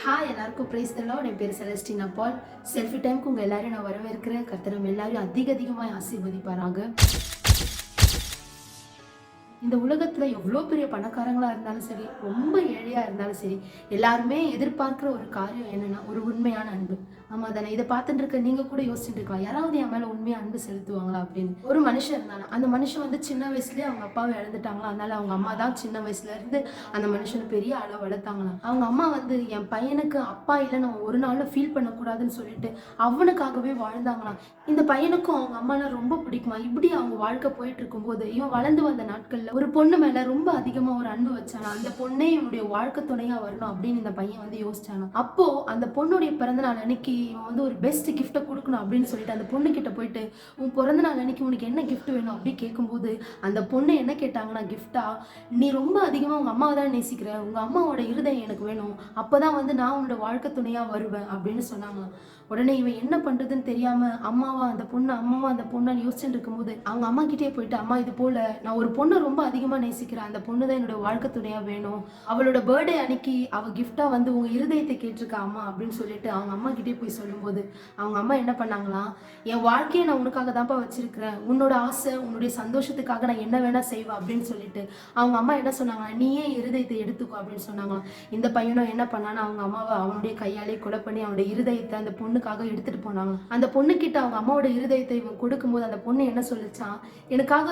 Hi எல்லாருக்கும் praise the Lord. என் பேர் செலஸ்டினா பால். Selfie டைமுக்கு உங்கள் எல்லாரையும் நான் வரவேற்கிறேன். கர்த்தர் நம்ம எல்லாரையும் அதிகமாக ஆசீர்வதிப்பாராக. இந்த உலகத்துல எவ்வளோ பெரிய பணக்காரங்களா இருந்தாலும் சரி, ரொம்ப ஏழையா இருந்தாலும் சரி, எல்லாருமே எதிர்பார்க்கிற ஒரு காரியம் என்னன்னா ஒரு உண்மையான அன்பு. ஆமா தானே? இதை பார்த்துட்டு இருக்க நீங்க கூட யோசிச்சுட்டு இருக்கலாம், யாராவது என் மேல உண்மையா அன்பு செலுத்துவாங்களா அப்படின்னு. ஒரு மனுஷன் இருந்தானா, அந்த மனுஷன் வந்து சின்ன வயசுலயே அவங்க அப்பாவை இழந்துட்டாங்களா, அதனால அவங்க அம்மா தான் சின்ன வயசுல இருந்து அந்த மனுஷனை பெரிய அளவு வளர்த்தாங்களாம். அவங்க அம்மா வந்து என் பையனுக்கு அப்பா இல்லை நம்ம ஒரு நாளும் ஃபீல் பண்ணக்கூடாதுன்னு சொல்லிட்டு அவனுக்காகவே வாழ்ந்தாங்களாம். இந்த பையனுக்கும் அவங்க அம்மானா ரொம்ப பிடிக்குமா. இப்படி அவங்க வாழ்க்கை போயிட்டு இருக்கும்போது இவன் வளர்ந்து வந்த நாட்கள்ல ஒரு பொண்ணு மேல ரொம்ப அதிகமா ஒரு அன்பு வச்சானா. அந்த பொண்ணே இவனுடைய வாழ்க்கை துணையா வரணும் அப்படின்னு இந்த பையன் வந்து யோசிச்சானா. அப்போ அந்த பொண்ணுடைய பிறந்த நாள் அன்னைக்கு இவன் வந்து ஒரு பெஸ்ட் கிஃப்ட்டை கொடுக்கணும் அப்படின்னு சொல்லிட்டு அந்த பொண்ணு கிட்ட போயிட்டு, உன் பிறந்த நாள் அன்னைக்கு உனக்கு என்ன கிஃப்ட் வேணும் அப்படி கேட்கும்போது அந்த பொண்ணு என்ன கேட்டாங்கன்னா, கிஃப்டா, நீ ரொம்ப அதிகமா உங்க அம்மாவை தான் நேசிக்கிற, உங்க அம்மாவோட இருதயம் எனக்கு வேணும், அப்பதான் வந்து நான் உன்னோட வாழ்க்கை துணையா வருவேன் அப்படின்னு சொன்னாங்க. உடனே இவன் என்ன பண்றதுன்னு தெரியாம அம்மாவா அந்த பொண்ணை யோசிச்சுட்டு இருக்கும்போது அவங்க அம்மா கிட்டே போயிட்டு, அம்மா இது போல நான் ஒரு பொண்ணை ரொம்ப அதிகமா நேசிக்கிறேன், அந்த பொண்ணு தான் என்னோட வாழ்க்கை துணையா வேணும், அவளோட பர்த்டே அன்னைக்கு அவ கிஃப்டா வந்து உங்க இருதயத்தை கேட்டிருக்கா அம்மா அப்படின்னு சொல்லிட்டு அவங்க அம்மா கிட்டே போய் சொல்லும்போது அவங்க அம்மா என்ன பண்ணாங்களாம், என் வாழ்க்கையை நான் உனக்காக தான்ப்பா வச்சிருக்கிறேன், உன்னோட ஆசை உன்னுடைய சந்தோஷத்துக்காக நான் என்ன வேணா செய்வேன் அப்படின்னு சொல்லிட்டு அவங்க அம்மா என்ன சொன்னாங்க, நீயே இருதயத்தை எடுத்துக்கோ அப்படின்னு சொன்னாங்களாம். இந்த பையனும் என்ன பண்ணானா அவங்க அம்மாவை அவனுடைய கையாலே கொலை பண்ணி அவனுடைய இருதயத்தை அந்த பொண்ணுக்காக எடுத்துட்டு போனாங்க. அந்த பொண்ணு கிட்ட அவங்க அம்மாவோட இருதயத்தை இவன் கொடுக்கும்போது அந்த பொண்ணு என்ன சொல்லிச்சான், எனக்காக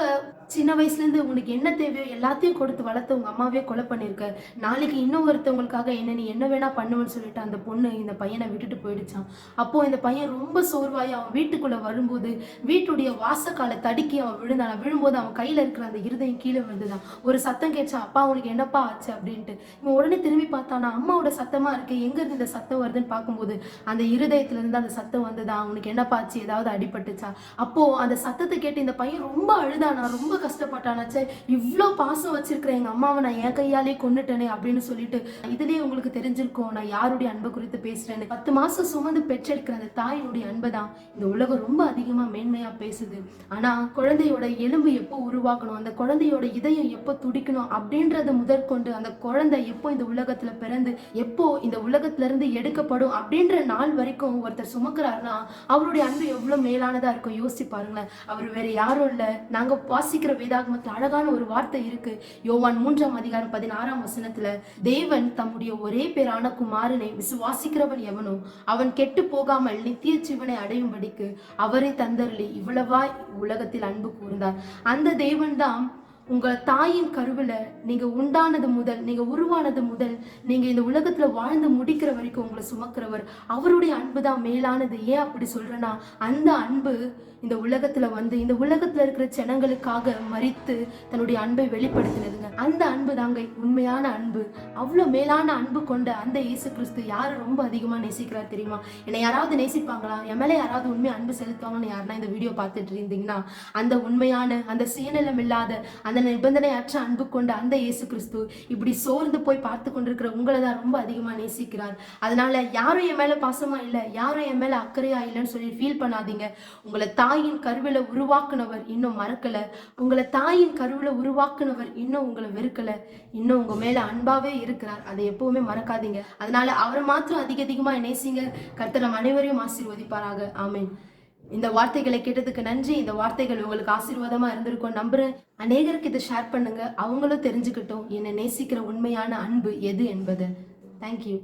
சின்ன வயசுல இருந்து உனக்கு என்ன தேவையோ எல்லாத்தையும் கொடுத்து வளர்த்து உங்க அம்மாவே கொலை பண்ணிருக்க, நாளைக்கு இன்னும் ஒருத்தவங்களுக்காக என்ன நீ என்ன வேணா பண்ணுவேன்னு சொல்லிட்டு அந்த பொண்ணு இந்த பையனை விட்டுட்டு போயிடுச்சான். அப்போ இந்த பையன் ரொம்ப சோர்வாயி அவன் வீட்டுக்குள்ள வரும்போது வீட்டுடைய வாசக்காலை தடுக்கி அவன் விழுந்தான். விழும்போது அவன் கையில இருக்கிற அந்த இருதயம் கீழே விழுந்துதான். ஒரு சத்தம் கேட்சா, அப்பா உனக்கு என்னப்பா ஆச்சு அப்படின்ட்டு. இவன் உடனே திரும்பி பார்த்தானா, அம்மாவோட சத்தமா இருக்கு, எங்க இருந்து இந்த சத்தம் வருதுன்னு பார்க்கும்போது அந்த இருதயத்துல இருந்து அந்த சத்தம் வந்துதான். உனக்கு என்னப்பா ஆச்சு, ஏதாவது அடிபட்டுச்சா? அப்போ அந்த சத்தத்தை கேட்டு இந்த பையன் ரொம்ப அழுதானா, ரொம்ப கஷ்டப்பட்டானாச்சே, இவ்வளோ பாசம் வச்சிருக்கிற எங்க அம்மாவை நான் என் கையாலே கொண்டுட்டேனே அப்படின்னு சொல்லிட்டு. இதுலயே உங்களுக்கு தெரிஞ்சிருக்கும் நான் யாருடைய அன்பை குறித்து பேசுறேன்னு. 10 மாசம் சுமந்து பெற்றெடுக்கிற அந்த தாயினுடைய அன்பை தான் இந்த உலகம் ரொம்ப அதிகமா மேன்மையா பேசுது. ஆனா குழந்தையோட எலும்பு எப்போ உருவாக்கணும், அந்த குழந்தையோட இதயம் எப்போ துடிக்கணும் அப்படின்றது முதற்கொண்டு அந்த குழந்தை எப்போ இந்த உலகத்துல பிறந்து எப்போ இந்த உலகத்துல இருந்து எடுக்கப்படும் அப்படின்ற நாள் வரைக்கும் ஒருத்தர் சுமக்கிறாருன்னா அவருடைய அன்பு எவ்வளவு மேலானதா இருக்கும். யோசிச்சு பாருங்களேன். அவர் வேற யாரும் இல்ல. நாங்க வாசிக்கிற வேதாகமத்துல அழகான ஒரு வார்த்தை இருக்கு. யோவான் 3:16 தேவன் தம்முடைய ஒரே பேரான குமாரனை விசுவாசிக்கிறவன் எவனோ அவன் கெட்டு போகாமல் நித்திய ஜீவனை அடையும்படிக்கு அவரை தந்தருளி இவ்வளவாய் உலகத்தில் அன்பு கூர்ந்தார். அந்த தேவன் தான் உங்க தாயின் கருவில நீங்க உண்டானது முதல், நீங்க உருவானது முதல், நீங்க இந்த உலகத்துல வாழ்ந்து முடிக்கிற வரைக்கும் உங்களை சுமக்கிறவர். அவருடைய அன்பு தான் மேலானது. ஏன் அப்படி சொல்றேன்னா, அந்த அன்பு இந்த உலகத்துல வந்து இந்த உலகத்துல இருக்கிற ஜனங்களுக்காக மரித்து தன்னுடைய அன்பை வெளிப்படுத்தினதுங்க. அந்த அன்பு தாங்க உண்மையான அன்பு. அவ்வளவு மேலான அன்பு கொண்ட அந்த இயேசு கிறிஸ்து யாரு ரொம்ப அதிகமா நேசிக்கிறார் தெரியுமா? என்னை யாராவது நேசிப்பாங்களா, என் மேல யாராவது உண்மையா அன்பு செலுத்துவாங்கன்னு யாருன்னா இந்த வீடியோ பார்த்துட்டு இருந்தீங்கன்னா, அந்த உண்மையான அந்த சுயநலம் இல்லாத அந்த நிபந்தனையற்ற அன்பு கொண்ட அந்த இயேசு கிறிஸ்து இப்படி சோர்ந்து போய் பார்த்து கொண்டிருக்கிற உங்களை தான் ரொம்ப அதிகமா நேசிக்கிறார். அதனால யாரும் என் மேல பாசமா இல்லை, யாரும் என் மேல அக்கறையா இல்லைன்னு சொல்லி ஃபீல் பண்ணாதீங்க. உங்களை தாயின் கருவில உருவாக்குனவர் இன்னும் மறக்கல. உங்களை தாயின் கருவில உருவாக்குனவர் இன்னும் உங்களை வெறுக்கல. இன்னும் உங்க மேல அன்பாவே இருக்கிறார். அதை எப்பவுமே மறக்காதீங்க. அதனால அவரை மாத்திரம் அதிகமா நேசிங்க. கர்த்தர் நம் அனைவரையும் ஆசீர்வதிப்பாராக. ஆமென். இந்த வார்த்தைகளை கேட்டதுக்கு நன்றி. இந்த வார்த்தைகள் உங்களுக்கு ஆசீர்வாதமா இருந்திருக்கும் நம்புறேன். அநேகருக்கு இதை ஷேர் பண்ணுங்க. அவங்களும் தெரிஞ்சுக்கிட்டோம் என்ன நேசிக்கிற உண்மையான அன்பு எது என்பது. தேங்க்யூ.